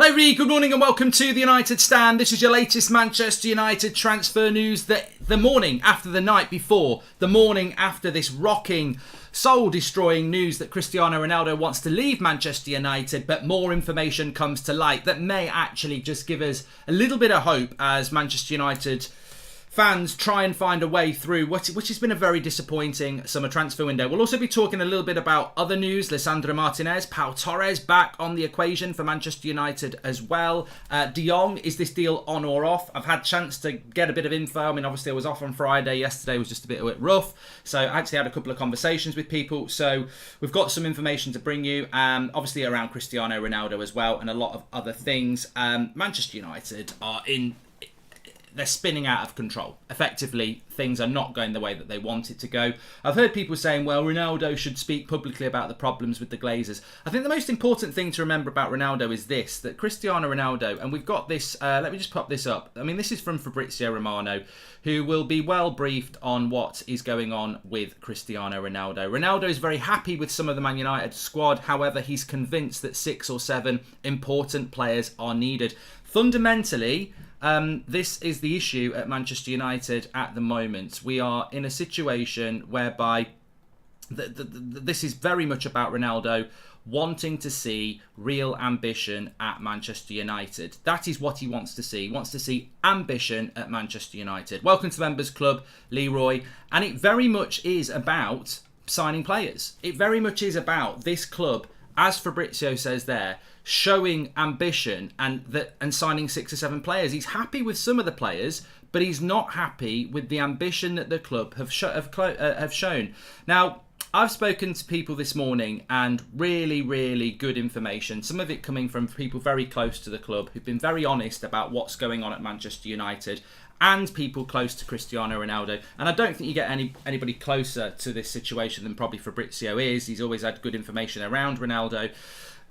Hello everybody, good morning and welcome to the United Stand. This is your latest Manchester United transfer news. The morning after the night before, the morning after this rocking, soul-destroying news that Cristiano Ronaldo wants to leave Manchester United, but more information comes to light that may actually just give us a little bit of hope as Manchester United fans try and find a way through which has been a very disappointing summer transfer window. We'll also be talking a little bit about other news. Lisandro Martinez, Pau Torres back on the equation for Manchester United as well. De Jong, is this deal on or off? I've had a chance to get a bit of info. I mean, obviously I was off on Friday. Yesterday was just a bit rough. So I actually had a couple of conversations with people. So we've got some information to bring you. Obviously around Cristiano Ronaldo as well and a lot of other things. Manchester United are they're spinning out of control. Effectively, things are not going the way that they want it to go. I've heard people saying, well, Ronaldo should speak publicly about the problems with the Glazers. I think the most important thing to remember about Ronaldo is this, that Cristiano Ronaldo, and we've got this, let me just pop this up. I mean, this is from Fabrizio Romano, who will be well briefed on what is going on with Cristiano Ronaldo. Ronaldo is very happy with some of the Man United squad. However, he's convinced that 6 or 7 important players are needed. Fundamentally, this is the issue at Manchester United at the moment. We are in a situation whereby this is very much about Ronaldo wanting to see real ambition at Manchester United. That is what he wants to see. He wants to see ambition at Manchester United. Welcome to the Members Club, Leroy. And it very much is about signing players. It very much is about this club, as Fabrizio says there, showing ambition and signing 6 or 7 players. He's happy with some of the players, but he's not happy with the ambition that the club have shown. Now, I've spoken to people this morning and really, really good information. Some of it coming from people very close to the club who've been very honest about what's going on at Manchester United and people close to Cristiano Ronaldo. And I don't think you get anybody closer to this situation than probably Fabrizio is. He's always had good information around Ronaldo.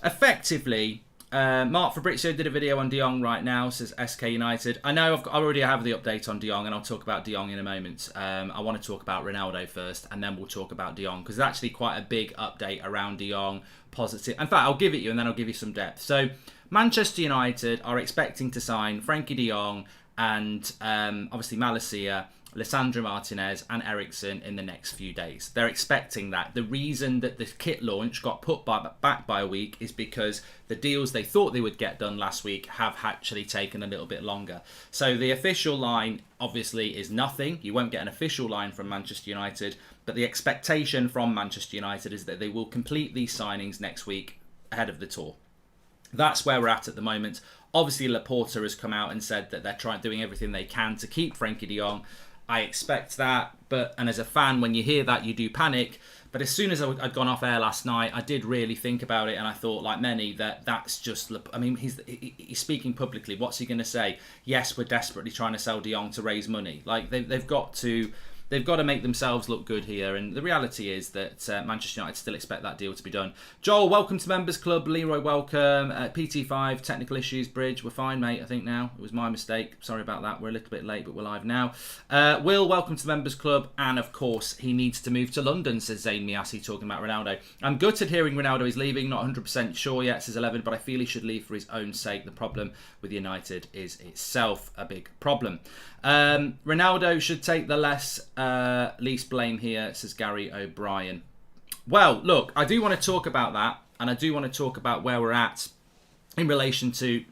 Effectively, Mark Fabrizio did a video on De Jong right now, says SK United. I know I already have the update on De Jong, and I'll talk about De Jong in a moment. I want to talk about Ronaldo first, and then we'll talk about De Jong, because it's actually quite a big update around De Jong, positive. In fact, I'll give it you, and then I'll give you some depth. So, Manchester United are expecting to sign Frankie De Jong and obviously Malacia, Lisandro Martinez and Eriksen in the next few days. They're expecting that. The reason that the kit launch got put back by a week is because the deals they thought they would get done last week have actually taken a little bit longer. So the official line obviously is nothing. You won't get an official line from Manchester United, but the expectation from Manchester United is that they will complete these signings next week ahead of the tour. That's where we're at the moment. Obviously, Laporta has come out and said that they're doing everything they can to keep Frankie De Jong. I expect that, and as a fan, when you hear that, you do panic. But as soon as I'd gone off air last night, I did really think about it, and I thought, like many, that's just. I mean, he's speaking publicly. What's he going to say? Yes, we're desperately trying to sell De Jong to raise money. Like they've got to. They've got to make themselves look good here, and the reality is that Manchester United still expect that deal to be done. Joel, welcome to Members Club. Leroy, welcome. PT5, technical issues, Bridge. We're fine, mate, I think now. It was my mistake. Sorry about that. We're a little bit late, but we're live now. Will, welcome to the Members Club. And, of course, he needs to move to London, says Zayn Miassi, talking about Ronaldo. I'm gutted hearing Ronaldo is leaving. Not 100% sure yet, says 11, but I feel he should leave for his own sake. The problem with United is itself a big problem. Ronaldo should take the least blame here, says Gary O'Brien. Well, look, I do want to talk about that, and I do want to talk about where we're at in relation to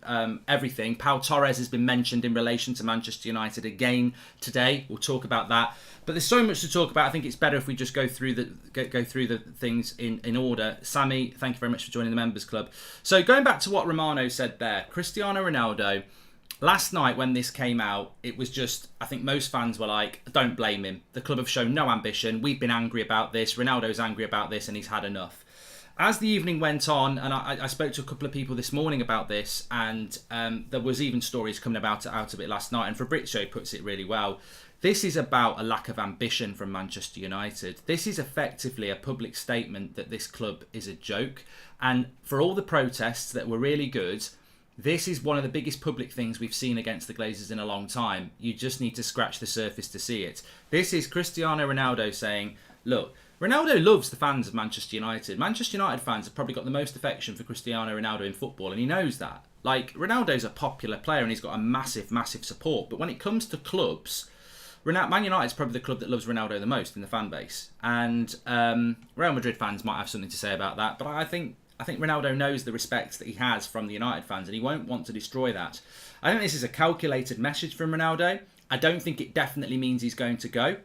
everything. Pau Torres has been mentioned in relation to Manchester United again today. We'll talk about that. But there's so much to talk about. I think it's better if we just go through the things in order. Sammy, thank you very much for joining the Members Club. So going back to what Romano said there, Cristiano Ronaldo. Last night when this came out, it was just, I think most fans were like, don't blame him. The club have shown no ambition. We've been angry about this. Ronaldo's angry about this and he's had enough. As the evening went on, and I spoke to a couple of people this morning about this, and there was even stories coming out of it last night, and Fabrizio puts it really well. This is about a lack of ambition from Manchester United. This is effectively a public statement that this club is a joke. And for all the protests that were really good, this is one of the biggest public things we've seen against the Glazers in a long time. You just need to scratch the surface to see it. This is Cristiano Ronaldo saying, look, Ronaldo loves the fans of Manchester United. Manchester United fans have probably got the most affection for Cristiano Ronaldo in football, and he knows that. Like, Ronaldo's a popular player and he's got a massive, massive support. But when it comes to clubs, Man United's probably the club that loves Ronaldo the most in the fan base. And Real Madrid fans might have something to say about that. But I think Ronaldo knows the respect that he has from the United fans, and he won't want to destroy that. I think this is a calculated message from Ronaldo. I don't think it definitely means he's going to go.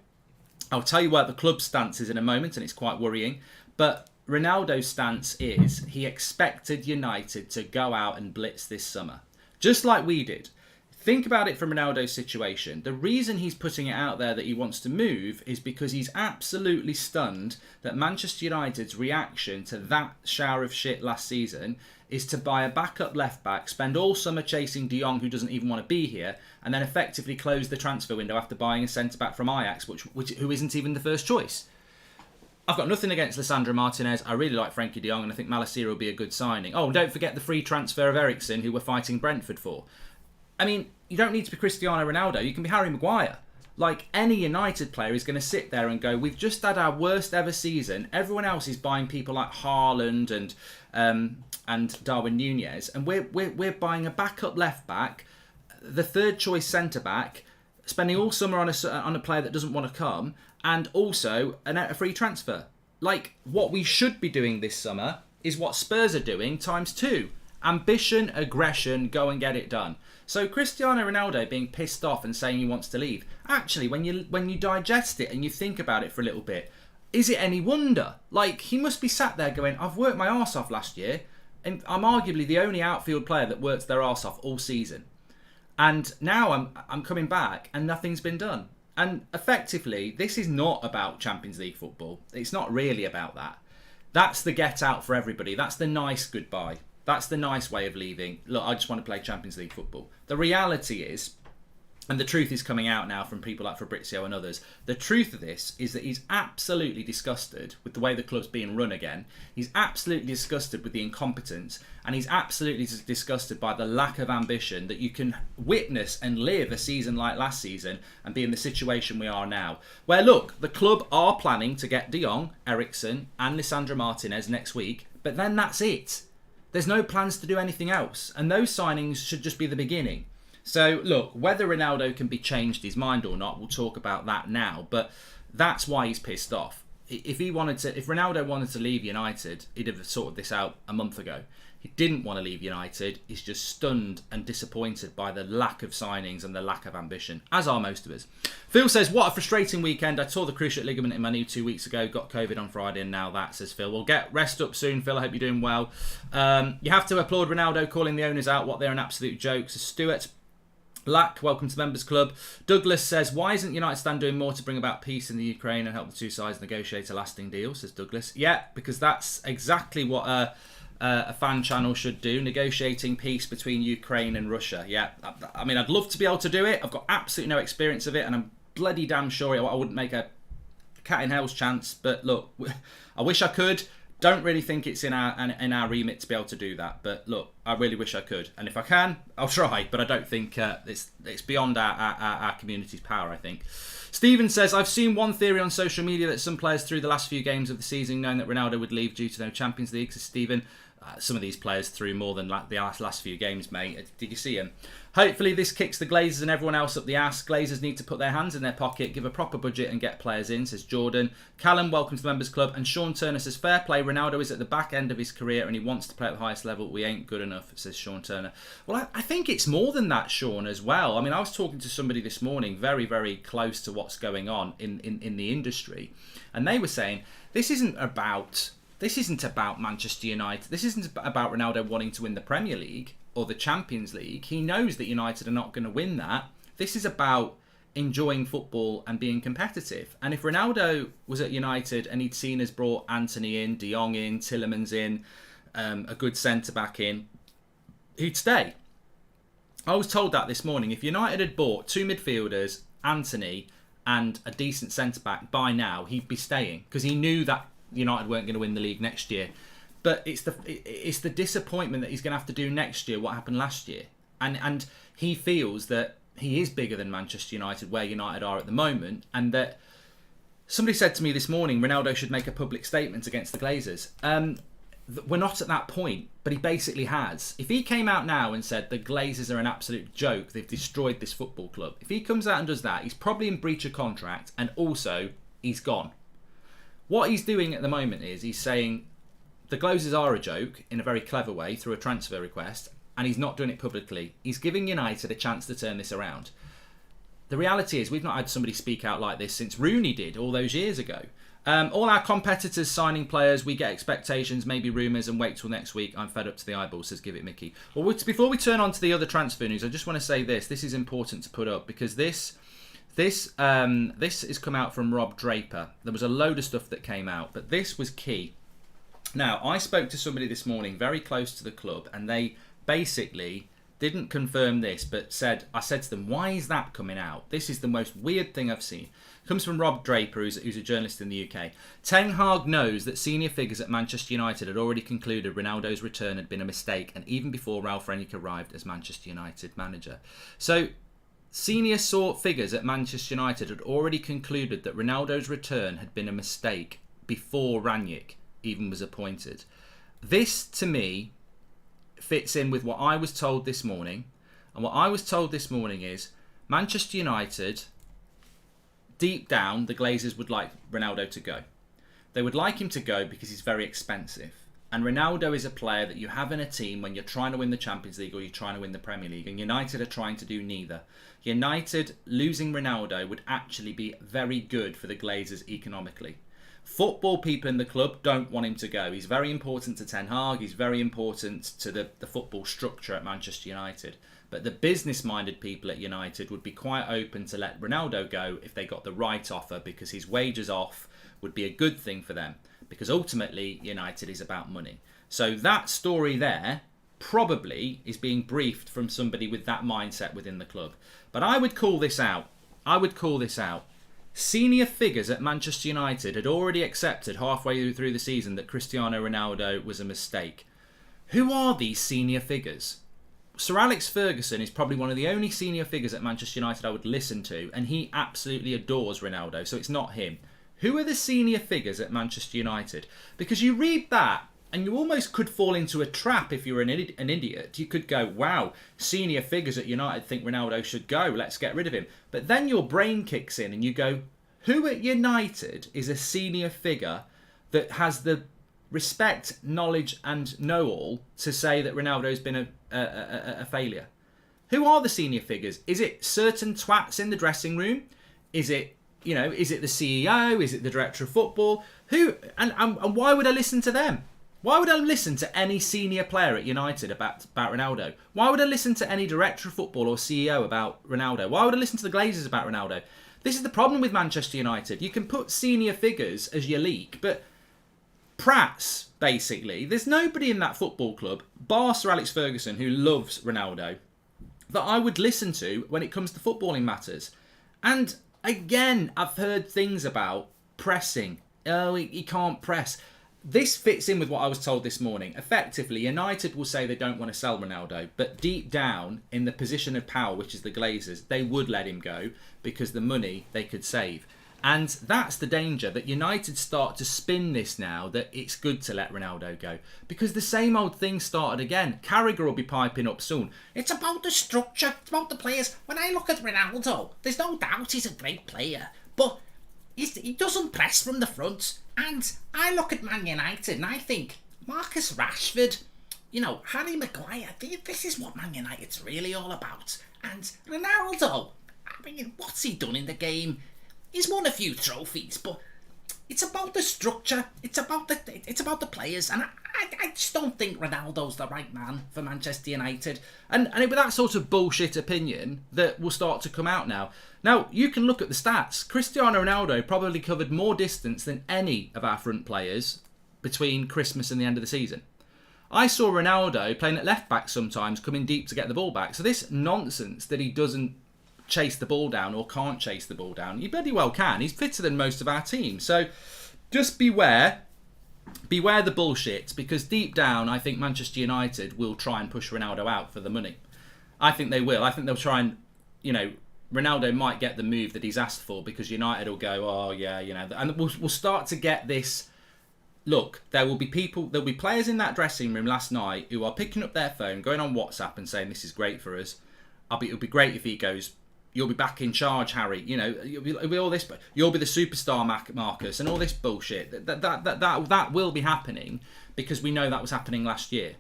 I'll tell you what the club's stance is in a moment, and it's quite worrying. But Ronaldo's stance is he expected United to go out and blitz this summer, just like we did. Think about it from Ronaldo's situation. The reason he's putting it out there that he wants to move is because he's absolutely stunned that Manchester United's reaction to that shower of shit last season is to buy a backup left back, spend all summer chasing Jong, who doesn't even want to be here, and then effectively close the transfer window after buying a centre back from Ajax, who isn't even the first choice. I've got nothing against Lisandro Martinez. I really like Frankie de Jong, and I think Malacia will be a good signing. Oh, and don't forget the free transfer of Eriksen, who we're fighting Brentford for. I mean, you don't need to be Cristiano Ronaldo. You can be Harry Maguire. Like, any United player is going to sit there and go, we've just had our worst ever season. Everyone else is buying people like Haaland and Darwin Nunez, and we're buying a backup left back, the third choice centre back, spending all summer on a player that doesn't want to come, and also a free transfer. Like, what we should be doing this summer is what Spurs are doing times 2. Ambition, aggression, go and get it done. So Cristiano Ronaldo being pissed off and saying he wants to leave, actually, when you digest it and you think about it for a little bit, is it any wonder? Like, he must be sat there going, I've worked my arse off last year, and I'm arguably the only outfield player that works their arse off all season. And now I'm coming back and nothing's been done. And effectively, this is not about Champions League football. It's not really about that. That's the get out for everybody. That's the nice goodbye. That's the nice way of leaving. Look, I just want to play Champions League football. The reality is, and the truth is coming out now from people like Fabrizio and others, the truth of this is that he's absolutely disgusted with the way the club's being run again. He's absolutely disgusted with the incompetence, and he's absolutely disgusted by the lack of ambition that you can witness and live a season like last season and be in the situation we are now. Where, look, the club are planning to get de Jong, Eriksen and Lisandro Martinez next week, but then that's it. There's no plans to do anything else, and those signings should just be the beginning. So, look, whether Ronaldo can be changed his mind or not, we'll talk about that now, but that's why he's pissed off. If Ronaldo wanted to leave United, he'd have sorted this out a month ago. He didn't want to leave United. He's just stunned and disappointed by the lack of signings and the lack of ambition, as are most of us. Phil says, what a frustrating weekend. I tore the cruciate ligament in my knee 2 weeks ago, got COVID on Friday, and now that, says Phil. We'll get rest up soon, Phil. I hope you're doing well. You have to applaud Ronaldo calling the owners out, what they're an absolute joke, says Stuart. Black, welcome to the Members Club. Douglas says, why isn't United Stand doing more to bring about peace in the Ukraine and help the two sides negotiate a lasting deal, says Douglas. Yeah, because that's exactly what a fan channel should do, negotiating peace between Ukraine and Russia. Yeah, I mean, I'd love to be able to do it. I've got absolutely no experience of it, and I'm bloody damn sure I wouldn't make a cat in hell's chance. But look, I wish I could. Don't really think it's in our remit to be able to do that. But look, I really wish I could. And if I can, I'll try. But I don't think it's beyond our community's power, I think. Stephen says, I've seen one theory on social media that some players through the last few games of the season, knowing that Ronaldo would leave due to no Champions League, says Stephen. Some of these players through more than the last few games, mate. Did you see him? Hopefully this kicks the Glazers and everyone else up the ass. Glazers need to put their hands in their pocket, give a proper budget and get players in, says Jordan. Callum, welcome to the Members Club. And Sean Turner says, fair play, Ronaldo is at the back end of his career and he wants to play at the highest level. We ain't good enough, says Sean Turner. Well, I think it's more than that, Sean, as well. I mean, I was talking to somebody this morning very, very close to what's going on in the industry. And they were saying, this isn't about Manchester United. This isn't about Ronaldo wanting to win the Premier League or the Champions League. He knows that United are not going to win that. This is about enjoying football and being competitive. And if Ronaldo was at United and he'd seen us brought Antony in, De Jong in, Tielemans in, a good centre-back in, he'd stay. I was told that this morning. If United had bought 2 midfielders, Antony, and a decent centre-back by now, he'd be staying because he knew that United weren't going to win the league next year. But it's the disappointment that he's going to have to do next year what happened last year. And he feels that he is bigger than Manchester United, where United are at the moment, and that Somebody said to me this morning, Ronaldo should make a public statement against the Glazers. We're not at that point, but he basically has. If he came out now and said the Glazers are an absolute joke, they've destroyed this football club, if he comes out and does that, he's probably in breach of contract, and also he's gone. What he's doing at the moment is he's saying the Glazers are a joke in a very clever way through a transfer request, and he's not doing it publicly. He's giving United a chance to turn this around. The reality is we've not had somebody speak out like this since Rooney did all those years ago. All our competitors signing players, we get expectations, maybe rumours, and wait till next week. I'm fed up to the eyeballs, says Give It Mickey. Well, before we turn on to the other transfer news, I just want to say this. This is important to put up because this has come out from Rob Draper. There was a load of stuff that came out, but this was key. Now, I spoke to somebody this morning very close to the club, and they basically didn't confirm this, but I said to them, why is that coming out? This is the most weird thing I've seen. It comes from Rob Draper, who's a journalist in the UK. Ten Hag knows that senior figures at Manchester United had already concluded Ronaldo's return had been a mistake, and even before Ralf Rangnick arrived as Manchester United manager. So, senior figures at Manchester United had already concluded that Ronaldo's return had been a mistake before Rangnick even was appointed. This, to me, fits in with what I was told this morning. And what I was told this morning is Manchester United, deep down, the Glazers would like Ronaldo to go. They would like him to go because he's very expensive. And Ronaldo is a player that you have in a team when you're trying to win the Champions League or you're trying to win the Premier League. And United are trying to do neither. United losing Ronaldo would actually be very good for the Glazers economically. Football people in the club don't want him to go. He's very important to Ten Hag. He's very important to the football structure at Manchester United. But the business-minded people at United would be quite open to let Ronaldo go if they got the right offer, because his wages off would be a good thing for them. Because ultimately, United is about money. So that story there probably is being briefed from somebody with that mindset within the club. But I would call this out. Senior figures at Manchester United had already accepted halfway through the season that Cristiano Ronaldo was a mistake. Who are these senior figures? Sir Alex Ferguson is probably one of the only senior figures at Manchester United I would listen to, and he absolutely adores Ronaldo, so it's not him. Who are the senior figures at Manchester United? Because you read that, and you almost could fall into a trap if you're an idiot. You could go, wow, senior figures at United think Ronaldo should go, let's get rid of him. But then your brain kicks in and you go, who at United is a senior figure that has the respect, knowledge and know-all to say that Ronaldo's been a failure? Who are the senior figures? Is it certain twats in the dressing room? Is it the CEO? Is it the director of football? Who and why would I listen to them? Why would I listen to any senior player at United about Ronaldo? Why would I listen to any director of football or CEO about Ronaldo? Why would I listen to the Glazers about Ronaldo? This is the problem with Manchester United. You can put senior figures as your league, but Prats, basically, there's nobody in that football club, bar Sir Alex Ferguson, who loves Ronaldo, that I would listen to when it comes to footballing matters. And again, I've heard things about pressing. Oh, he can't press. This fits in with what I was told this morning. Effectively, United will say they don't want to sell Ronaldo, but deep down, in the position of power, which is the Glazers, they would let him go because the money they could save. And that's the danger, that United start to spin this now, that it's good to let Ronaldo go. Because the same old thing started again. Carragher will be piping up soon. It's about the structure, it's about the players. When I look at Ronaldo, there's no doubt he's a great player, but he doesn't press from the front. And I look at Man United and I think, Marcus Rashford, Harry Maguire, this is what Man United's really all about. And Ronaldo, what's he done in the game? He's won a few trophies, but it's about the structure. It's about the players, and I just don't think Ronaldo's the right man for Manchester United. And with that sort of bullshit opinion that will start to come out now. Now, you can look at the stats. Cristiano Ronaldo probably covered more distance than any of our front players between Christmas and the end of the season. I saw Ronaldo playing at left back sometimes, coming deep to get the ball back. So this nonsense that he doesn't chase the ball down or can't chase the ball down, he bloody well can. He's fitter than most of our team. So just beware the bullshit, because deep down I think Manchester United will try and push Ronaldo out for the money. I think they will. I think they'll try and Ronaldo might get the move that he's asked for because United will go, oh yeah, and we'll start to get this. Look, there'll be players in that dressing room last night who are picking up their phone, going on WhatsApp and saying, this is great for us. It'll be great if he goes, you'll be back in charge, Harry. It'll be all this, you'll be the superstar, Marcus, and all this bullshit. That will be happening because we know that was happening last year.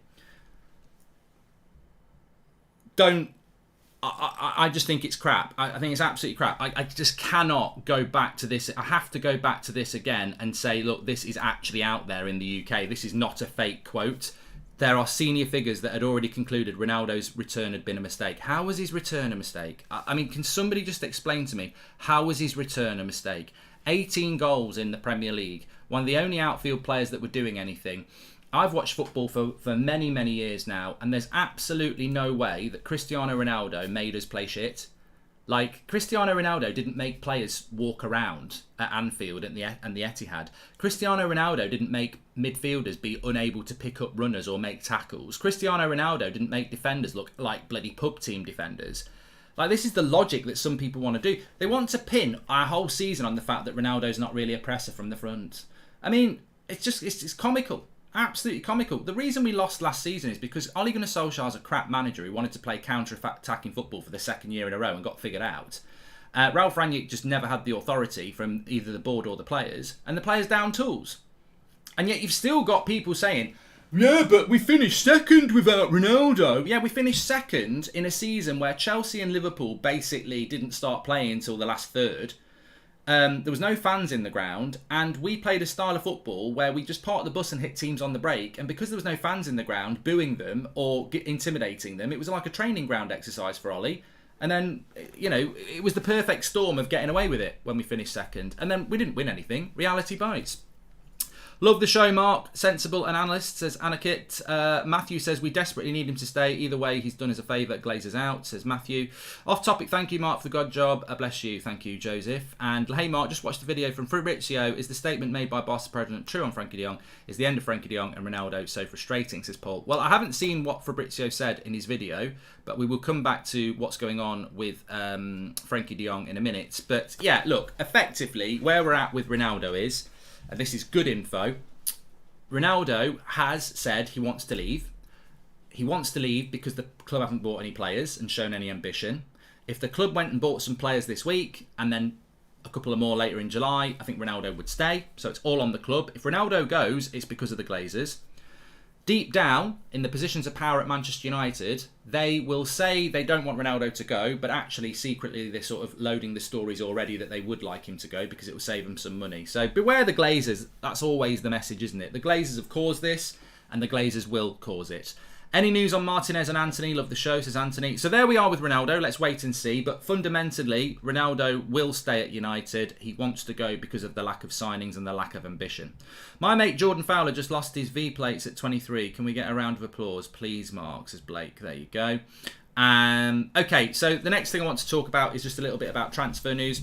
I just think it's crap. I think it's absolutely crap. I just cannot go back to this. I have to go back to this again and say, look, this is actually out there in the UK. This is not a fake quote. There are senior figures that had already concluded Ronaldo's return had been a mistake. How was his return a mistake? I mean, can somebody just explain to me, how was his return a mistake? 18 goals in the Premier League. One of the only outfield players that were doing anything. I've watched football for many, many years now, and there's absolutely no way that Cristiano Ronaldo made us play shit. Like, Cristiano Ronaldo didn't make players walk around at Anfield and the Etihad. Cristiano Ronaldo didn't make midfielders be unable to pick up runners or make tackles. Cristiano Ronaldo didn't make defenders look like bloody pub team defenders. Like, this is the logic that some people want to do. They want to pin our whole season on the fact that Ronaldo's not really a presser from the front. I mean, it's comical. Absolutely comical. The reason we lost last season is because Ole Gunnar Solskjaer's a crap manager who wanted to play counter-attacking football for the second year in a row and got figured out. Ralf Rangnick just never had the authority from either the board or the players, and the players down tools. And yet you've still got people saying, yeah, but we finished second without Ronaldo. Yeah, we finished second in a season where Chelsea and Liverpool basically didn't start playing until the last third. There was no fans in the ground, and we played a style of football where we just parked the bus and hit teams on the break, and because there was no fans in the ground booing them or intimidating them, it was like a training ground exercise for Ollie. And then, it was the perfect storm of getting away with it when we finished second, and then we didn't win anything. Reality bites. Love the show, Mark. Sensible and analyst, says Anakit. Matthew says, we desperately need him to stay. Either way, he's done us a favour. Glazers out, says Matthew. Off topic, thank you, Mark, for the God job. Bless you. Thank you, Joseph. And hey, Mark, just watched the video from Fabrizio. Is the statement made by Barca president true on Frankie de Jong? Is the end of Frankie de Jong and Ronaldo so frustrating, says Paul. Well, I haven't seen what Fabrizio said in his video, but we will come back to what's going on with Frankie de Jong in a minute. But yeah, look, effectively, where we're at with Ronaldo is, and this is good info, Ronaldo has said he wants to leave. He wants to leave because the club haven't bought any players and shown any ambition. If the club went and bought some players this week and then a couple of more later in July, I think Ronaldo would stay. So it's all on the club. If Ronaldo goes, it's because of the Glazers. Deep down, in the positions of power at Manchester United, they will say they don't want Ronaldo to go, but actually secretly they're sort of loading the stories already that they would like him to go because it will save them some money. So beware the Glazers. That's always the message, isn't it? The Glazers have caused this, and the Glazers will cause it. Any news on Martinez and Anthony? Love the show, says Anthony. So there we are with Ronaldo. Let's wait and see. But fundamentally, Ronaldo will stay at United. He wants to go because of the lack of signings and the lack of ambition. My mate Jordan Fowler just lost his V plates at 23. Can we get a round of applause, please, Mark? Says Blake. There you go. Okay, so the next thing I want to talk about is just a little bit about transfer news.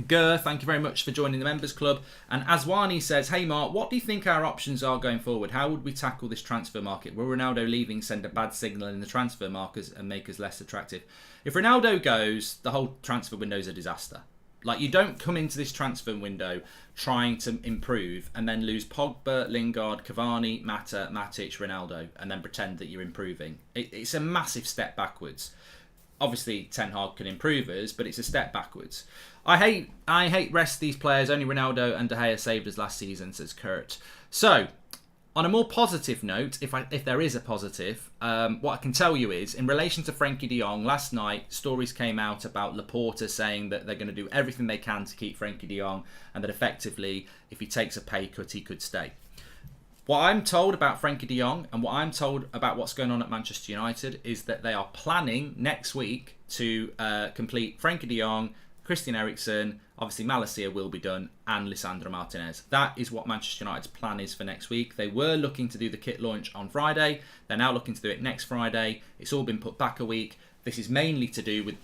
Gur, thank you very much for joining the members club. And Aswani says, hey Mark, what do you think our options are going forward? How would we tackle this transfer market? Will Ronaldo leaving send a bad signal in the transfer markets and make us less attractive? If Ronaldo goes, the whole transfer window is a disaster. Like, you don't come into this transfer window trying to improve and then lose Pogba, Lingard, Cavani, Mata, Matic, Ronaldo, and then pretend that you're improving. It's a massive step backwards. Obviously, Ten Hag can improve us, but it's a step backwards. I hate rest these players. Only Ronaldo and De Gea saved us last season, says Kurt. So, on a more positive note, if there is a positive, what I can tell you is, in relation to Frankie de Jong, last night, stories came out about Laporta saying that they're going to do everything they can to keep Frankie de Jong, and that effectively, if he takes a pay cut, he could stay. What I'm told about Frankie de Jong and what I'm told about what's going on at Manchester United is that they are planning next week to complete Frankie de Jong, Christian Eriksen, obviously Malacia will be done, and Lisandro Martinez. That is what Manchester United's plan is for next week. They were looking to do the kit launch on Friday. They're now looking to do it next Friday. It's all been put back a week. This is mainly to do with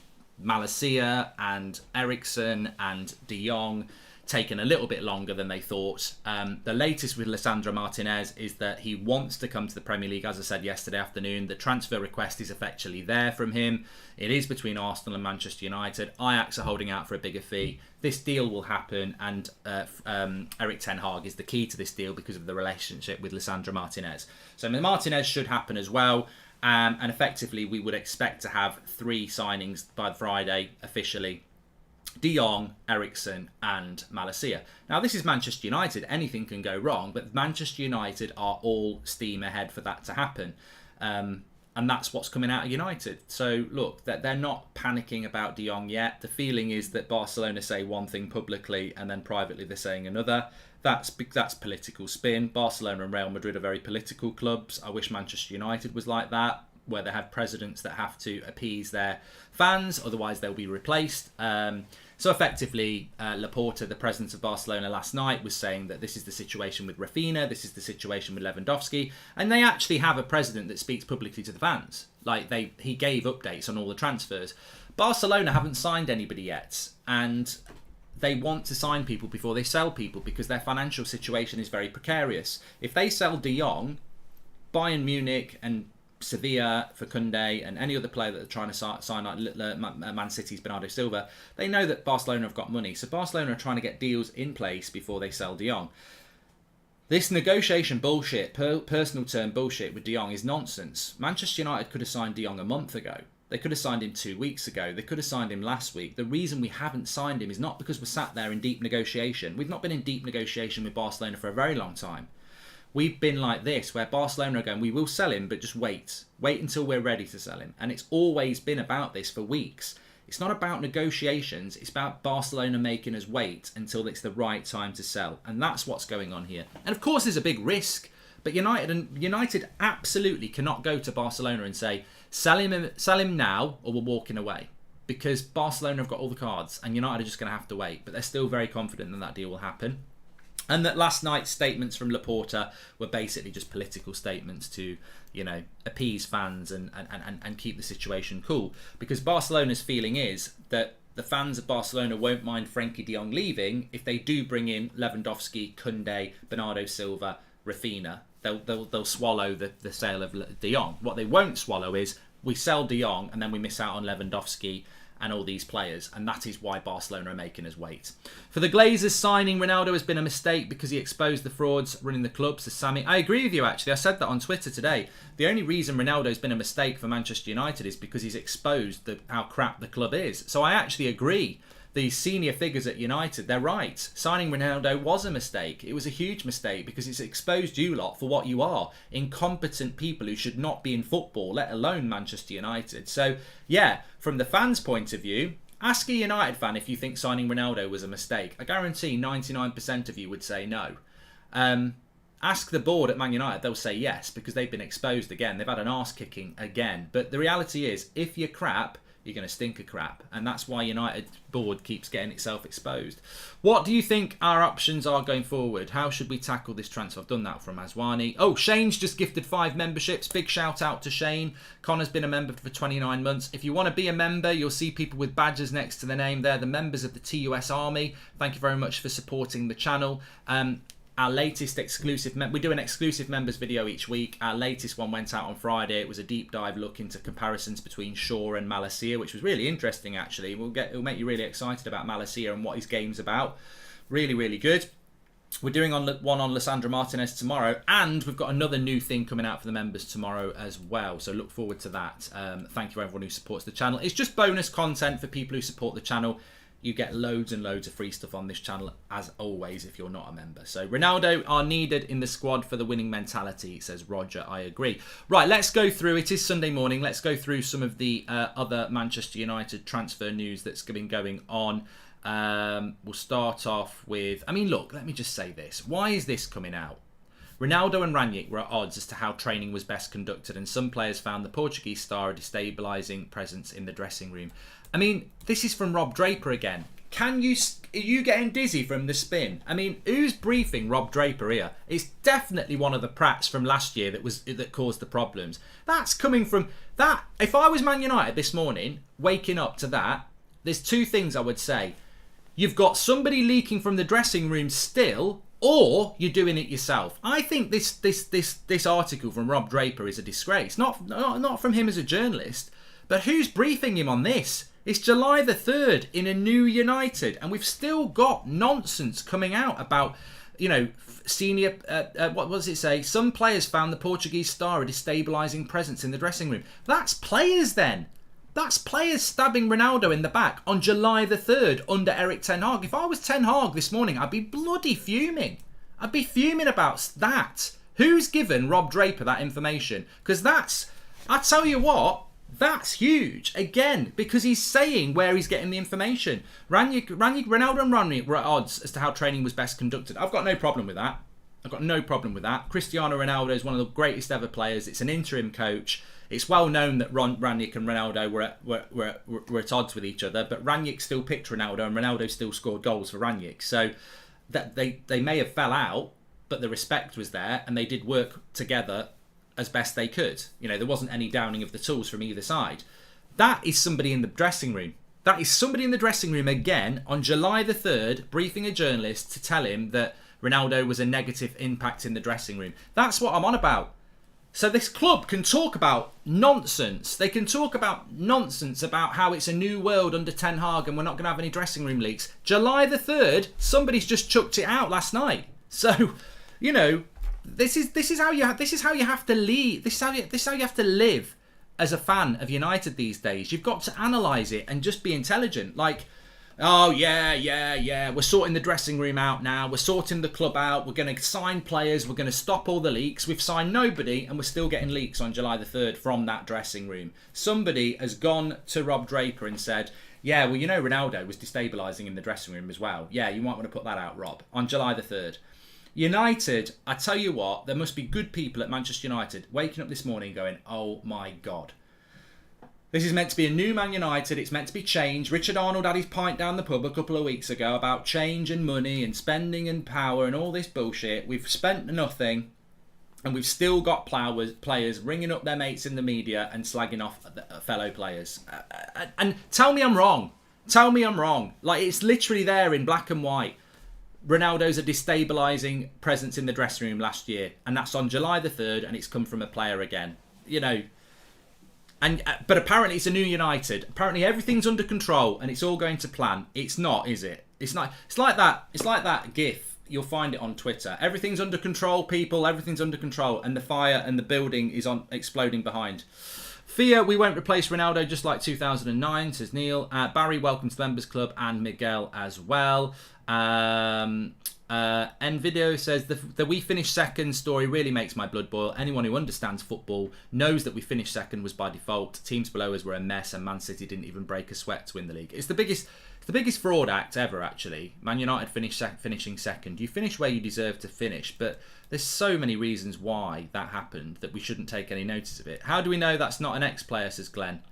Malacia and Eriksen and De Jong taken a little bit longer than they thought. The latest with Lisandro Martinez is that he wants to come to the Premier League. As I said yesterday afternoon, the transfer request is effectively there from him. It is between Arsenal and Manchester United. Ajax are holding out for a bigger fee. This deal will happen, and Erik ten Hag is the key to this deal because of the relationship with Lisandro Martinez. So Martinez should happen as well. And effectively, we would expect to have 3 signings by Friday officially. De Jong, Eriksen and Malacia. Now, this is Manchester United. Anything can go wrong, but Manchester United are all steam ahead for that to happen. And that's what's coming out of United. So, look, they're not panicking about De Jong yet. The feeling is that Barcelona say one thing publicly and then privately they're saying another. That's political spin. Barcelona and Real Madrid are very political clubs. I wish Manchester United was like that, where they have presidents that have to appease their fans, otherwise they'll be replaced. So effectively, Laporta, the president of Barcelona last night, was saying that this is the situation with Rafinha, this is the situation with Lewandowski, and they actually have a president that speaks publicly to the fans. Like, he gave updates on all the transfers. Barcelona haven't signed anybody yet, and they want to sign people before they sell people because their financial situation is very precarious. If they sell De Jong, Bayern Munich and Sevilla for Koundé and any other player that they're trying to sign, like Man City's Bernardo Silva, they know that Barcelona have got money. So Barcelona are trying to get deals in place before they sell De Jong. This negotiation bullshit, personal term bullshit with De Jong is nonsense. Manchester United could have signed De Jong a month ago. They could have signed him 2 weeks ago. They could have signed him last week. The reason we haven't signed him is not because we're sat there in deep negotiation. We've not been in deep negotiation with Barcelona for a very long time. We've been like this, where Barcelona are going, we will sell him, but just wait. Wait until we're ready to sell him. And it's always been about this for weeks. It's not about negotiations. It's about Barcelona making us wait until it's the right time to sell. And that's what's going on here. And of course, there's a big risk. But United absolutely cannot go to Barcelona and say, sell him now or we're walking away. Because Barcelona have got all the cards and United are just going to have to wait. But they're still very confident that deal will happen. And that last night's statements from Laporta were basically just political statements to, appease fans and keep the situation cool. Because Barcelona's feeling is that the fans of Barcelona won't mind Frenkie de Jong leaving if they do bring in Lewandowski, Koundé, Bernardo Silva, Rafinha. They'll swallow the sale of De Jong. What they won't swallow is we sell De Jong and then we miss out on Lewandowski and all these players, and that is why Barcelona are making us wait. For the Glazers, signing Ronaldo has been a mistake because he exposed the frauds running the club, says Sammy. I agree with you, actually. I said that on Twitter today. The only reason Ronaldo's been a mistake for Manchester United is because he's exposed how crap the club is. So I actually agree. These senior figures at United, they're right. Signing Ronaldo was a mistake. It was a huge mistake because it's exposed you lot for what you are. Incompetent people who should not be in football, let alone Manchester United. So, yeah, from the fans' point of view, ask a United fan if you think signing Ronaldo was a mistake. I guarantee 99% of you would say no. Ask the board at Man United, they'll say yes because they've been exposed again. They've had an arse kicking again. But the reality is, if you're crap, you're going to stink of crap. And that's why United board keeps getting itself exposed. What do you think our options are going forward? How should we tackle this transfer? I've done that from Aswani. Oh, Shane's just gifted 5 memberships. Big shout out to Shane. Connor's been a member for 29 months. If you want to be a member, you'll see people with badges next to the name there. The members of the TUS Army. Thank you very much for supporting the channel. Our latest exclusive, we do an exclusive members video each week. Our latest one went out on Friday. It was a deep dive look into comparisons between Shaw and Malacia, which was really interesting actually. It'll make you really excited about Malacia and what his game's about. Really, really good. We're doing one on Lisandro Martinez tomorrow, and we've got another new thing coming out for the members tomorrow as well. So look forward to that. Thank you everyone who supports the channel. It's just bonus content for people who support the channel. You get loads and loads of free stuff on this channel, as always, if you're not a member. So Ronaldo are needed in the squad for the winning mentality, says Roger. I agree. Right, let's go through. It is Sunday morning. Let's go through some of the other Manchester United transfer news that's been going on. We'll start off with... look, let me just say this. Why is this coming out? Ronaldo and Ranić were at odds as to how training was best conducted, and some players found the Portuguese star a destabilising presence in the dressing room. This is from Rob Draper again. Are you getting dizzy from the spin? Who's briefing Rob Draper here? It's definitely one of the prats from last year that caused the problems. That's coming from that. If I was Man United this morning, waking up to that, there's 2 things I would say. you've got somebody leaking from the dressing room still, or you're doing it yourself. I think this article from Rob Draper is a disgrace. Not from him as a journalist, but who's briefing him on this? It's July the 3rd in a new United, and we've still got nonsense coming out about, senior, what does it say? Some players found the Portuguese star a destabilising presence in the dressing room. That's players then. That's players stabbing Ronaldo in the back on July the 3rd under Eric Ten Hag. If I was Ten Hag this morning, I'd be bloody fuming. I'd be fuming about that. Who's given Rob Draper that information? Because I tell you what, that's huge. Again, because he's saying where he's getting the information. Ronaldo and Rangnick were at odds as to how training was best conducted. I've got no problem with that. Cristiano Ronaldo is one of the greatest ever players. It's an interim coach. It's well known that Rangnick and Ronaldo were at odds with each other, but Rangnick still picked Ronaldo and Ronaldo still scored goals for Rangnick. So that they may have fell out, but the respect was there and they did work together as best they could. There wasn't any downing of the tools from either side. That is somebody in the dressing room. That is somebody in the dressing room again on July the 3rd briefing a journalist to tell him that Ronaldo was a negative impact in the dressing room. That's what I'm on about. So this club can talk about nonsense. They can talk about nonsense about how it's a new world under Ten Hag and we're not going to have any dressing room leaks. July the 3rd, somebody's just chucked it out last night. So, this is how you have to lead. This is how you have to live as a fan of United these days. You've got to analyse it and just be intelligent. Like, oh yeah, we're sorting the dressing room out now. We're sorting the club out. We're going to sign players. We're going to stop all the leaks. We've signed nobody, and we're still getting leaks on July the 3rd from that dressing room. Somebody has gone to Rob Draper and said, yeah, well, Ronaldo was destabilising in the dressing room as well. Yeah, you might want to put that out, Rob, on July the 3rd. United, I tell you what, there must be good people at Manchester United waking up this morning going, oh my God. This is meant to be a new Man United. It's meant to be change. Richard Arnold had his pint down the pub a couple of weeks ago about change and money and spending and power and all this bullshit. We've spent nothing and we've still got players ringing up their mates in the media and slagging off fellow players. And tell me I'm wrong. Tell me I'm wrong. Like, it's literally there in black and white. Ronaldo's a destabilising presence in the dressing room last year, and that's on July the 3rd, and it's come from a player again. But apparently it's a new United. Apparently everything's under control and it's all going to plan. It's not, is it? It's not. It's like that GIF. You'll find it on Twitter. Everything's under control, people. Everything's under control, and the fire and the building is exploding behind. Fear we won't replace Ronaldo just like 2009, says Neil. Barry, welcome to the Members Club, and Miguel as well. Nvidio says the we finished second story really makes my blood boil. Anyone who understands football knows that we finished second was by default. Teams below us were a mess, and Man City didn't even break a sweat to win the league. It's the biggest fraud act ever, actually. Man United finishing second. You finish where you deserve to finish, but there's so many reasons why that happened that we shouldn't take any notice of it. How do we know that's not an ex-player, says Glenn?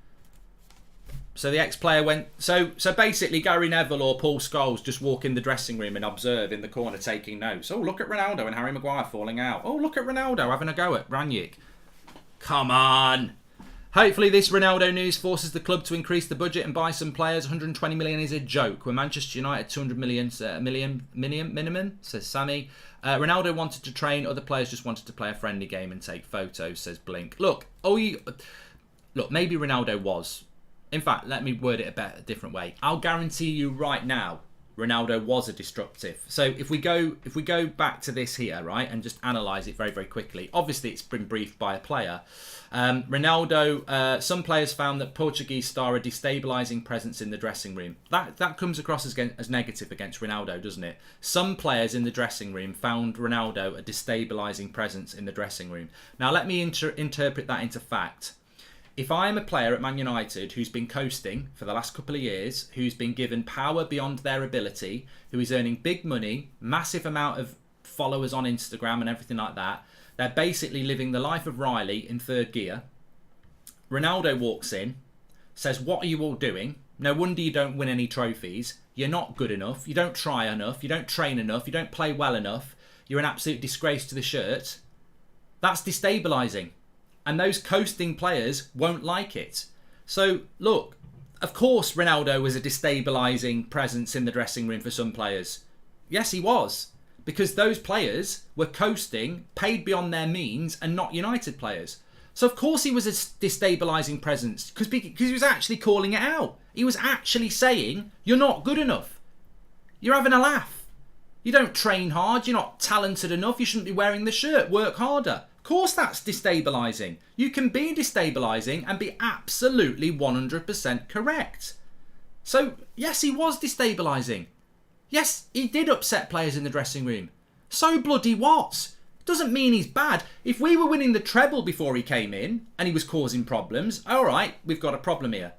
So the ex-player went... So basically Gary Neville or Paul Scholes just walk in the dressing room and observe in the corner taking notes. Oh, look at Ronaldo and Harry Maguire falling out. Oh, look at Ronaldo having a go at Rangnick. Come on. Hopefully this Ronaldo news forces the club to increase the budget and buy some players. 120 million is a joke. We're Manchester United 200 million minimum, says Sammy. Ronaldo wanted to train. Other players just wanted to play a friendly game and take photos, says Blink. Look, maybe Ronaldo was... In fact, let me word it a different way. I'll guarantee you right now, Ronaldo was a destructive. So if we go back to this here, right, and just analyse it very, very quickly. Obviously, it's been briefed by a player. Ronaldo, some players found that Portuguese star a destabilising presence in the dressing room. That comes across as negative against Ronaldo, doesn't it? Some players in the dressing room found Ronaldo a destabilising presence in the dressing room. Now, let me interpret that into fact. If I'm a player at Man United who's been coasting for the last couple of years, who's been given power beyond their ability, who is earning big money, massive amount of followers on Instagram and everything like that, they're basically living the life of Riley in third gear. Ronaldo walks in, says, what are you all doing? No wonder you don't win any trophies. You're not good enough. You don't try enough. You don't train enough. You don't play well enough. You're an absolute disgrace to the shirt. That's destabilising. And those coasting players won't like it. So, look, Of course, Ronaldo was a destabilising presence in the dressing room for some players. Yes, he was. Because those players were coasting, paid beyond their means, and not United players. So of course he was a destabilising presence, because he was actually calling it out. He was actually saying, you're not good enough. You're having a laugh. You don't train hard, you're not talented enough, you shouldn't be wearing the shirt, work harder. Of course that's destabilising. You can be destabilising and be absolutely 100% correct. So yes, he was destabilising. Yes, he did upset players in the dressing room. So bloody what? Doesn't mean he's bad. If we were winning the treble before he came in and he was causing problems, all right, we've got a problem here.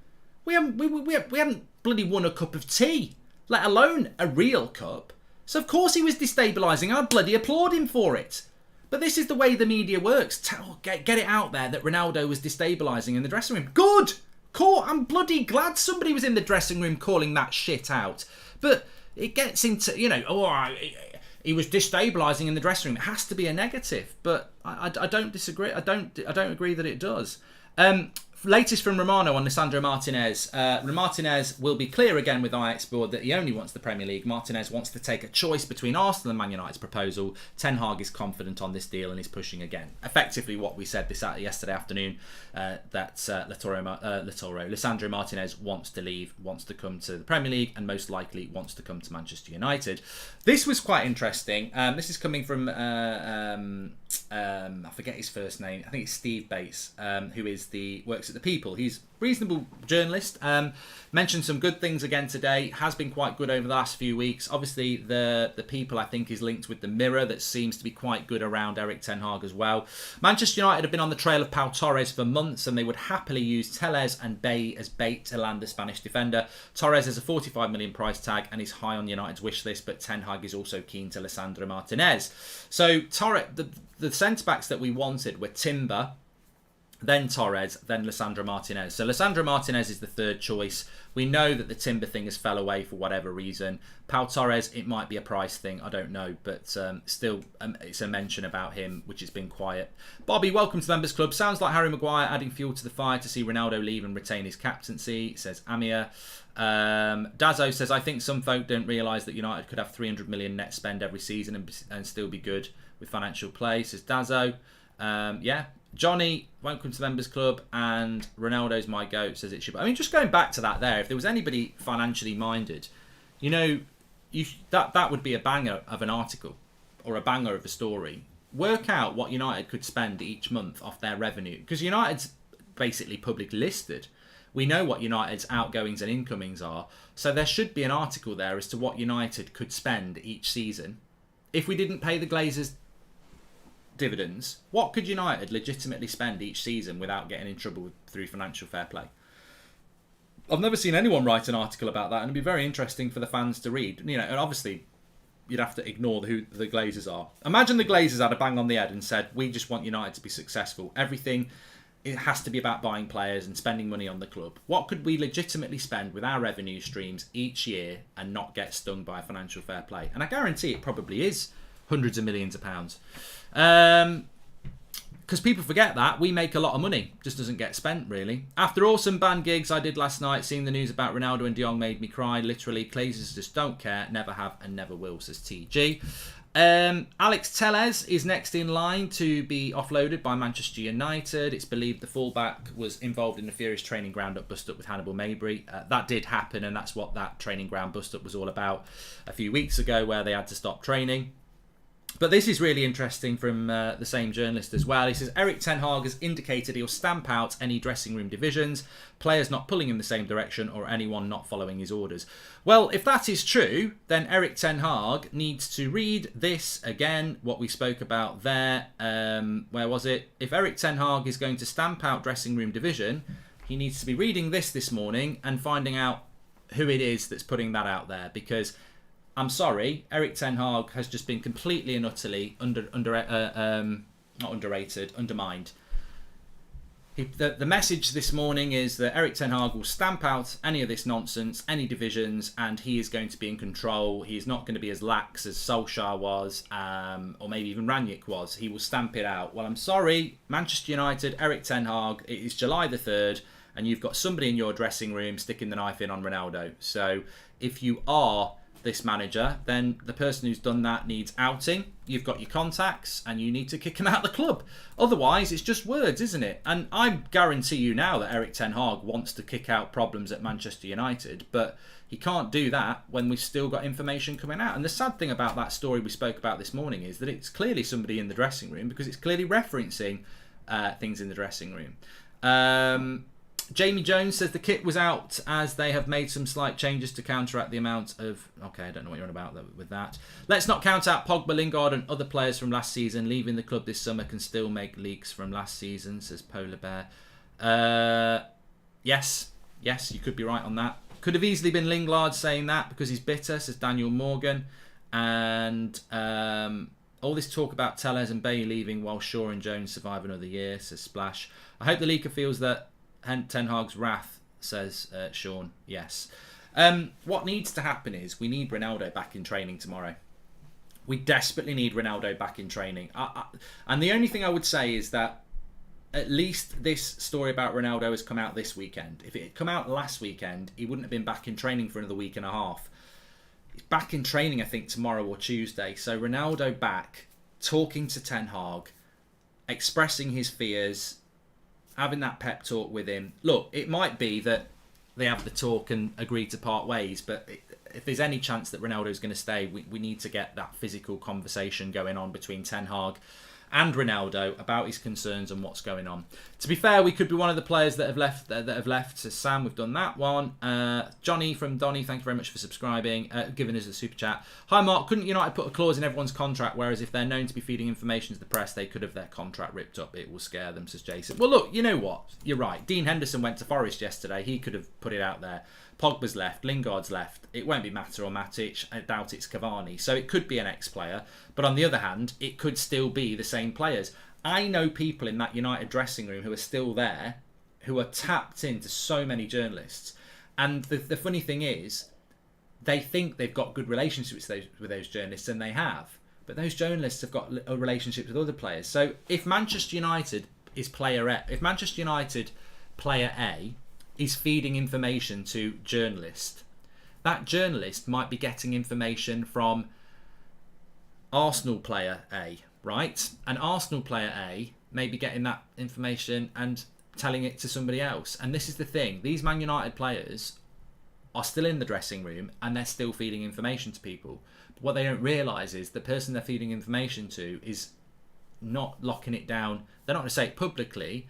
We haven't bloody won a cup of tea, let alone a real cup. So of course he was destabilising. I'd bloody applaud him for it. But this is the way the media works. Get it out there that Ronaldo was destabilising in the dressing room. Good! Cool. I'm bloody glad somebody was in the dressing room calling that shit out. But it gets into, he was destabilising in the dressing room. It has to be a negative, but I don't disagree. I don't agree that it does. Latest from Romano on Lisandro Martinez. Martinez will be clear again with Ajax board that he only wants the Premier League. Martinez wants to take a choice between Arsenal and Man United's proposal. Ten Hag is confident on this deal and is pushing again. Effectively what we said yesterday afternoon, that Lisandro Martinez wants to leave, wants to come to the Premier League, and most likely wants to come to Manchester United. This was quite interesting. This is coming from I forget his first name. I think it's Steve Bates, who works at the People. He's a reasonable journalist. Mentioned some good things again today. Has been quite good over the last few weeks. Obviously, the People, I think, is linked with the Mirror. That seems to be quite good around Erik ten Hag as well. Manchester United have been on the trail of Pau Torres for months, and they would happily use Telles and Bay as bait to land the Spanish defender. Torres has a 45 million price tag and is high on United's wish list, but ten Hag is also keen to Lisandro Martinez. So Torres, the centre-backs that we wanted were Timber, then Torres, then Lisandro Martinez. So Lisandro Martinez is the third choice. We know that the Timber thing has fell away for whatever reason. Pau Torres, it might be a price thing, I don't know, but still it's a mention about him, which has been quiet. Bobby, welcome to the Members Club. Sounds like Harry Maguire adding fuel to the fire to see Ronaldo leave and retain his captaincy, says Amir. Dazzo says, I think some folk don't realise that United could have 300 million net spend every season and still be good with financial play, says Dazzo. Yeah. Johnny, welcome to the Members Club, and Ronaldo's my goat, says it should be. I mean, just going back to that there, if there was anybody financially minded, that would be a banger of an article or a banger of a story. Work out what United could spend each month off their revenue, because United's basically publicly listed. We know what United's outgoings and incomings are, so there should be an article there as to what United could spend each season. If we didn't pay the Glazers dividends, what could United legitimately spend each season without getting in trouble through financial fair play? I've never seen anyone write an article about that, and it'd be very interesting for the fans to read. And obviously you'd have to ignore who the Glazers are. Imagine the Glazers had a bang on the head and said, we just want United to be successful. Everything, it has to be about buying players and spending money on the club. What could we legitimately spend with our revenue streams each year and not get stung by financial fair play? And I guarantee it probably is hundreds of millions of pounds. Because people forget that we make a lot of money, just doesn't get spent really. After all some band gigs I did last night, seeing the news about Ronaldo and Jong made me cry. Literally, Glazers just don't care, never have and never will, says TG. Alex Telles is next in line to be offloaded by Manchester United. It's believed the fullback was involved in a furious training ground up bust-up with Hannibal Mabry. That did happen, and that's what that training ground bust-up was all about a few weeks ago, where they had to stop training. But this is really interesting from the same journalist as well. He says, Erik ten Hag has indicated he'll stamp out any dressing room divisions, players not pulling in the same direction, or anyone not following his orders. Well, if that is true, then Erik ten Hag needs to read this again, what we spoke about there. Where was it? If Erik ten Hag is going to stamp out dressing room division, he needs to be reading this morning and finding out who it is that's putting that out there, because I'm sorry, Erik ten Hag has just been completely and utterly undermined. The message this morning is that Erik ten Hag will stamp out any of this nonsense, any divisions, and he is going to be in control. He is not going to be as lax as Solskjaer was, or maybe even Ranić was. He will stamp it out. Well, I'm sorry, Manchester United, Erik ten Hag, it is July the 3rd. and you've got somebody in your dressing room sticking the knife in on Ronaldo. So if you are this manager, then the person who's done that needs outing. You've got your contacts and you need to kick him out of the club. Otherwise, it's just words, isn't it? And I guarantee you now that Erik ten Hag wants to kick out problems at Manchester United, but he can't do that when we've still got information coming out. And the sad thing about that story we spoke about this morning is that it's clearly somebody in the dressing room, because it's clearly referencing things in the dressing room. Jamie Jones says the kit was out as they have made some slight changes to counteract the amount of... Okay, I don't know what you're on about with that. Let's not count out Pogba, Lingard and other players from last season. Leaving the club this summer can still make leaks from last season, says Polar Bear. Yes, you could be right on that. Could have easily been Lingard saying that because he's bitter, says Daniel Morgan. And all this talk about Tellez and Bay leaving while Shaw and Jones survive another year, says Splash. I hope the leaker feels that Ten Hag's wrath, says Sean. Yes. What needs to happen is we need Ronaldo back in training tomorrow. We desperately need Ronaldo back in training. And the only thing I would say is that at least this story about Ronaldo has come out this weekend. If it had come out last weekend, he wouldn't have been back in training for another week and a half. He's back in training, I think, tomorrow or Tuesday. So Ronaldo back, talking to Ten Hag, expressing his fears, having that pep talk with him. Look, it might be that they have the talk and agree to part ways, but if there's any chance that Ronaldo's going to stay, we need to get that physical conversation going on between Ten Hag and Ronaldo about his concerns and what's going on. To be fair, we could be one of the players that have left. So Sam, we've done that one. Johnny from Donny, thank you very much for subscribing, giving us a super chat. Hi Mark, couldn't United put a clause in everyone's contract, whereas if they're known to be feeding information to the press, they could have their contract ripped up? It will scare them, says Jason. Well look, you know what? You're right. Dean Henderson went to Forest yesterday. He could have put it out there. Pogba's left, Lingard's left. It won't be Mata or Matic. I doubt it's Cavani. So it could be an ex-player. But on the other hand, it could still be the same players. I know people in that United dressing room who are still there, who are tapped into so many journalists. And the funny thing is, they think they've got good relationships with those journalists, and they have. But those journalists have got a relationship with other players. So if Manchester United is player A, if Manchester United player A is feeding information to journalists, that journalist might be getting information from Arsenal player A, right? And Arsenal player A may be getting that information and telling it to somebody else. And this is the thing, these Man United players are still in the dressing room and they're still feeding information to people. But what they don't realise is the person they're feeding information to is not locking it down. They're not going to say it publicly,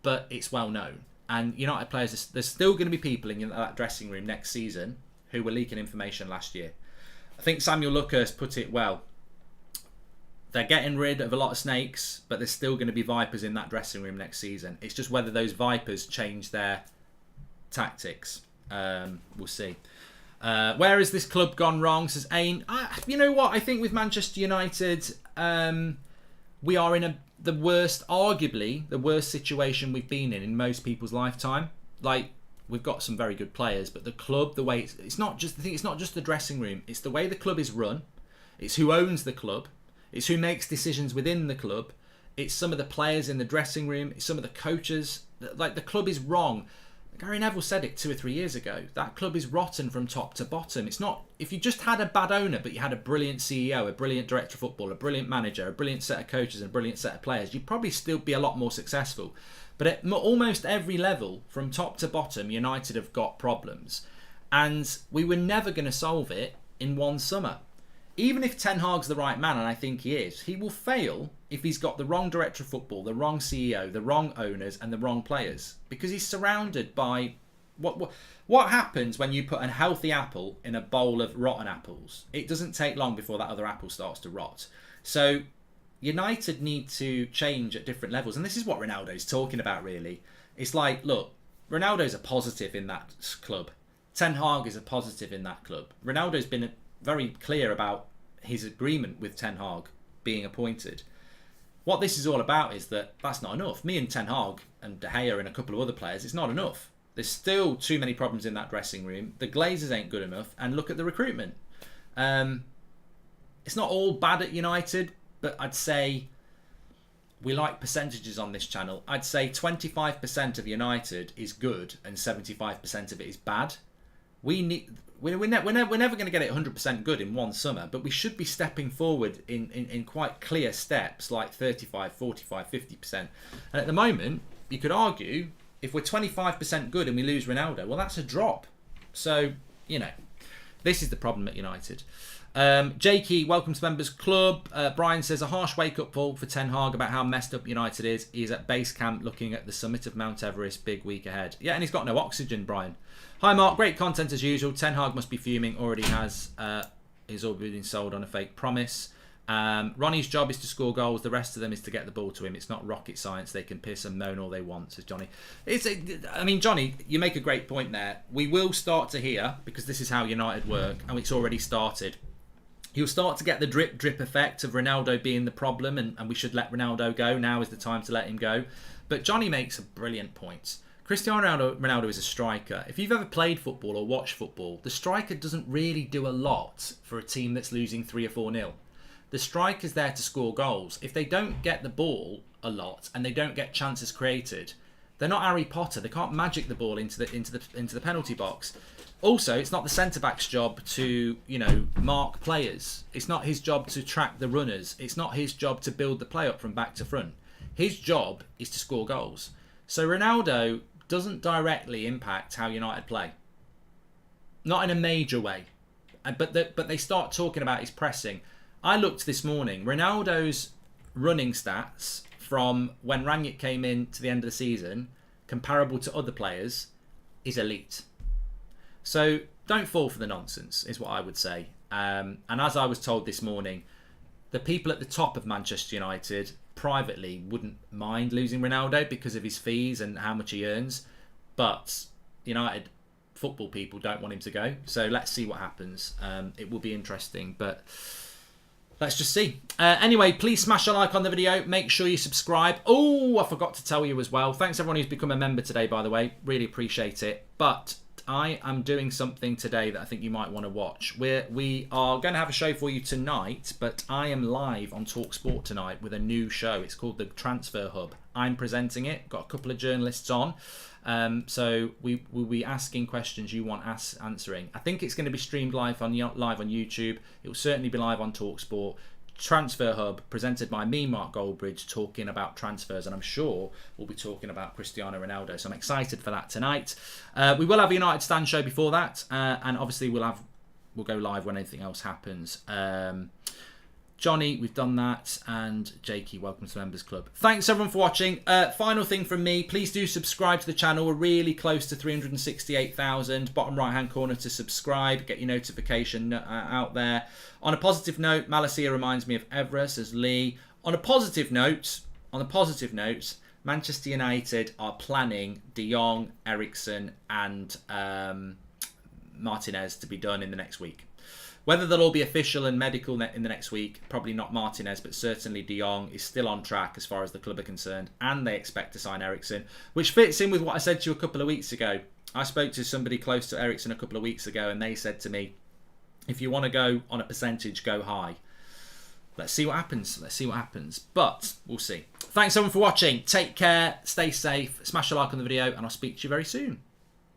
but it's well known. And United players, there's still going to be people in that dressing room next season who were leaking information last year. I think Samuel Luckhurst put it well. They're getting rid of a lot of snakes, but there's still going to be vipers in that dressing room next season. It's just whether those vipers change their tactics. We'll see. Where has this club gone wrong, says Ain. You know what? I think with Manchester United, we are in the worst, arguably the worst situation we've been in most people's lifetime. Like, we've got some very good players, but the club, the way it's not just the thing. It's not just the dressing room. It's the way the club is run. It's who owns the club. It's who makes decisions within the club. It's some of the players in the dressing room. It's some of the coaches. Like, the club is wrong. Gary Neville said it 2 or 3 years ago. That club is rotten from top to bottom. It's not, if you just had a bad owner, but you had a brilliant CEO, a brilliant director of football, a brilliant manager, a brilliant set of coaches, and a brilliant set of players, you'd probably still be a lot more successful. But at almost every level, from top to bottom, United have got problems. And we were never going to solve it in one summer. Even if Ten Hag's the right man, and I think he is, he will fail if he's got the wrong director of football, the wrong CEO, the wrong owners, and the wrong players. Because he's surrounded by... What happens when you put a healthy apple in a bowl of rotten apples? It doesn't take long before that other apple starts to rot. So United need to change at different levels. And this is what Ronaldo's talking about, really. It's like, look, Ronaldo's a positive in that club. Ten Hag is a positive in that club. Ronaldo's been very clear about his agreement with Ten Hag being appointed. What this is all about is that that's not enough. Me and Ten Hag and De Gea and a couple of other players, it's not enough. There's still too many problems in that dressing room. The Glazers ain't good enough. And look at the recruitment. It's not all bad at United, but I'd say we like percentages on this channel. I'd say 25% of United is good and 75% of it is bad. We're never going to get it 100% good in one summer, but we should be stepping forward in quite clear steps, like 35, 45, 50%. And at the moment, you could argue, if we're 25% good and we lose Ronaldo, well, that's a drop. So, you know, this is the problem at United. Jakey, welcome to Members Club. Brian says, a harsh wake-up call for Ten Hag about how messed up United is. He's at base camp looking at the summit of Mount Everest. Big week ahead. Yeah, and he's got no oxygen, Brian. Hi, Mark. Great content as usual. Ten Hag must be fuming. Already has. He's already been sold on a fake promise. Ronnie's job is to score goals. The rest of them is to get the ball to him. It's not rocket science. They can piss and moan all they want, says Johnny. I mean, Johnny, you make a great point there. We will start to hear, because this is how United work, and it's already started. You'll start to get the drip effect of Ronaldo being the problem, and we should let Ronaldo go. Now is the time to let him go. But Johnny makes a brilliant point. Cristiano Ronaldo is a striker. If you've ever played football or watched football, the striker doesn't really do a lot for a team that's losing 3 or 4-0. The striker's there to score goals. If they don't get the ball a lot and they don't get chances created, they're not Harry Potter. They can't magic the ball into the penalty box. Also, it's not the centre-back's job to, you know, mark players. It's not his job to track the runners. It's not his job to build the play up from back to front. His job is to score goals. So Ronaldo doesn't directly impact how United play. Not in a major way. But they start talking about his pressing. I looked this morning. Ronaldo's running stats from when Rangnick came in to the end of the season, comparable to other players, is elite. So don't fall for the nonsense, is what I would say. And as I was told this morning, the people at the top of Manchester United privately wouldn't mind losing Ronaldo because of his fees and how much he earns. But United football people don't want him to go. So let's see what happens. It will be interesting, but let's just see. Anyway, please smash a like on the video. Make sure you subscribe. Oh, I forgot to tell you as well. Thanks everyone who's become a member today, by the way. Really appreciate it. But I am doing something today that I think you might want to watch. We are going to have a show for you tonight, but I am live on TalkSport tonight with a new show. It's called The Transfer Hub. I'm presenting it. Got a couple of journalists on. So we will be asking questions you want answering. I think it's going to be streamed live on YouTube. It will certainly be live on TalkSport. Transfer Hub, presented by me, Mark Goldbridge, talking about transfers, and I'm sure we'll be talking about Cristiano Ronaldo, so I'm excited for that tonight. We will have a United Stand show before that, and obviously we'll go live when anything else happens. Johnny, we've done that, and Jakey, welcome to the Members Club. Thanks everyone for watching. Final thing from me, please do subscribe to the channel. We're really close to 368,000. Bottom right hand corner to subscribe, get your notification out there. On a positive note, Malacia reminds me of Evra, says Lee. On a positive note, Manchester United are planning De Jong, Eriksen and Martinez to be done in the next week. Whether they'll all be official and medical in the next week, probably not Martinez, but certainly De Jong is still on track as far as the club are concerned, and they expect to sign Eriksen, which fits in with what I said to you a couple of weeks ago. I spoke to somebody close to Eriksen a couple of weeks ago, and they said to me, if you want to go on a percentage, go high. Let's see what happens. But we'll see. Thanks everyone for watching. Take care, stay safe, smash a like on the video, and I'll speak to you very soon.